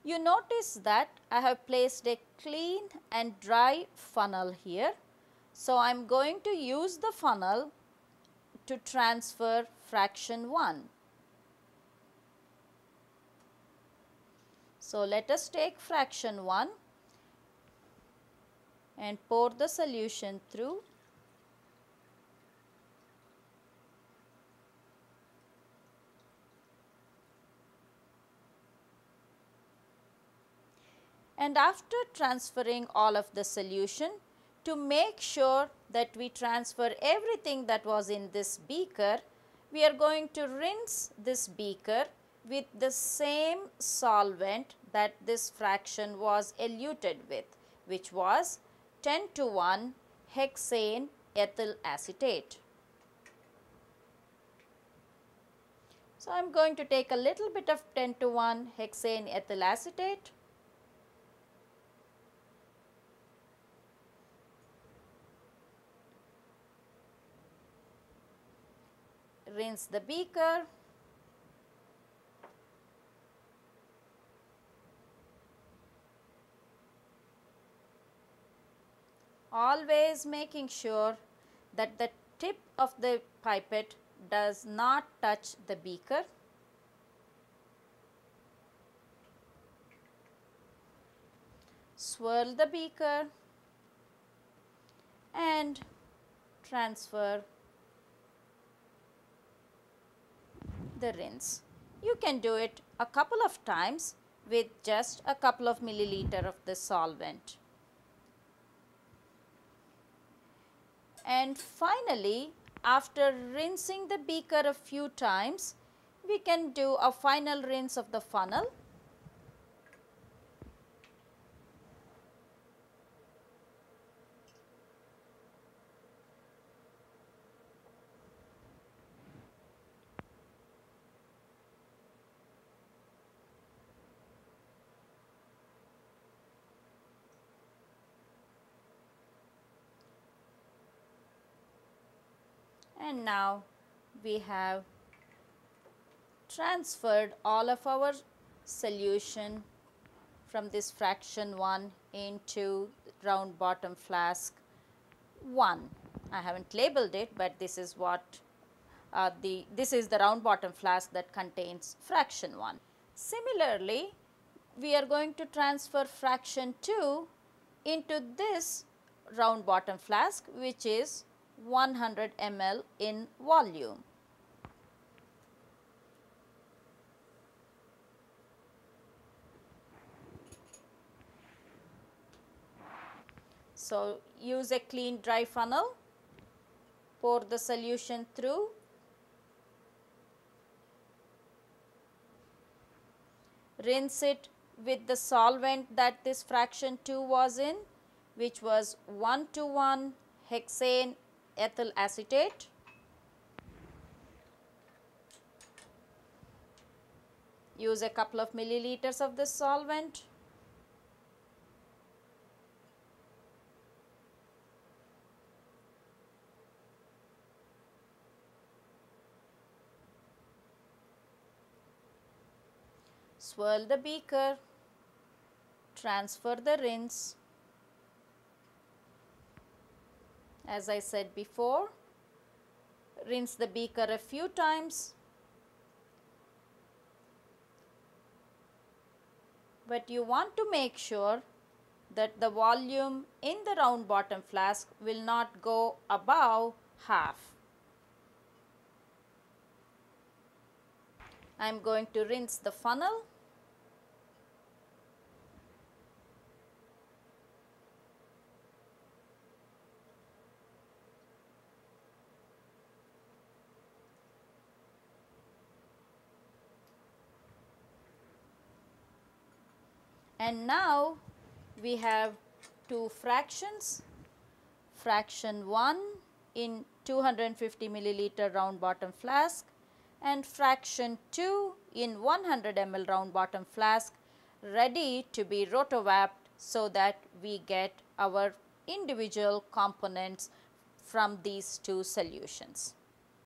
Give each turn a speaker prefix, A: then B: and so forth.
A: You notice that I have placed a clean and dry funnel here. So, I am going to use the funnel to transfer fraction 1. So, let us take fraction 1 and pour the solution through. And after transferring all of the solution, to make sure that we transfer everything that was in this beaker, we are going to rinse this beaker with the same solvent that this fraction was eluted with, which was 10:1 hexane ethyl acetate. So, I am going to take a little bit of 10:1 hexane ethyl acetate . Rinse the beaker. Always making sure that the tip of the pipette does not touch the beaker. Swirl the beaker and transfer the rinse. You can do it a couple of times with just a couple of milliliter of the solvent. And finally, after rinsing the beaker a few times, we can do a final rinse of the funnel. And now we have transferred all of our solution from this fraction 1 into round bottom flask 1. I haven't labeled it, but this is what this is the round bottom flask that contains fraction 1. Similarly, we are going to transfer fraction 2 into this round bottom flask, which is 100 ml in volume. So, use a clean dry funnel, pour the solution through, rinse it with the solvent that this fraction 2 was in, which was 1:1 hexane ethyl acetate. Use a couple of milliliters of this solvent. Swirl the beaker, transfer the rinse. As I said before, rinse the beaker a few times, but you want to make sure that the volume in the round bottom flask will not go above half. I am going to rinse the funnel. And now we have two fractions, fraction 1 in 250 milliliter round bottom flask and fraction 2 in 100 ml round bottom flask ready to be rotovapped so that we get our individual components from these two solutions.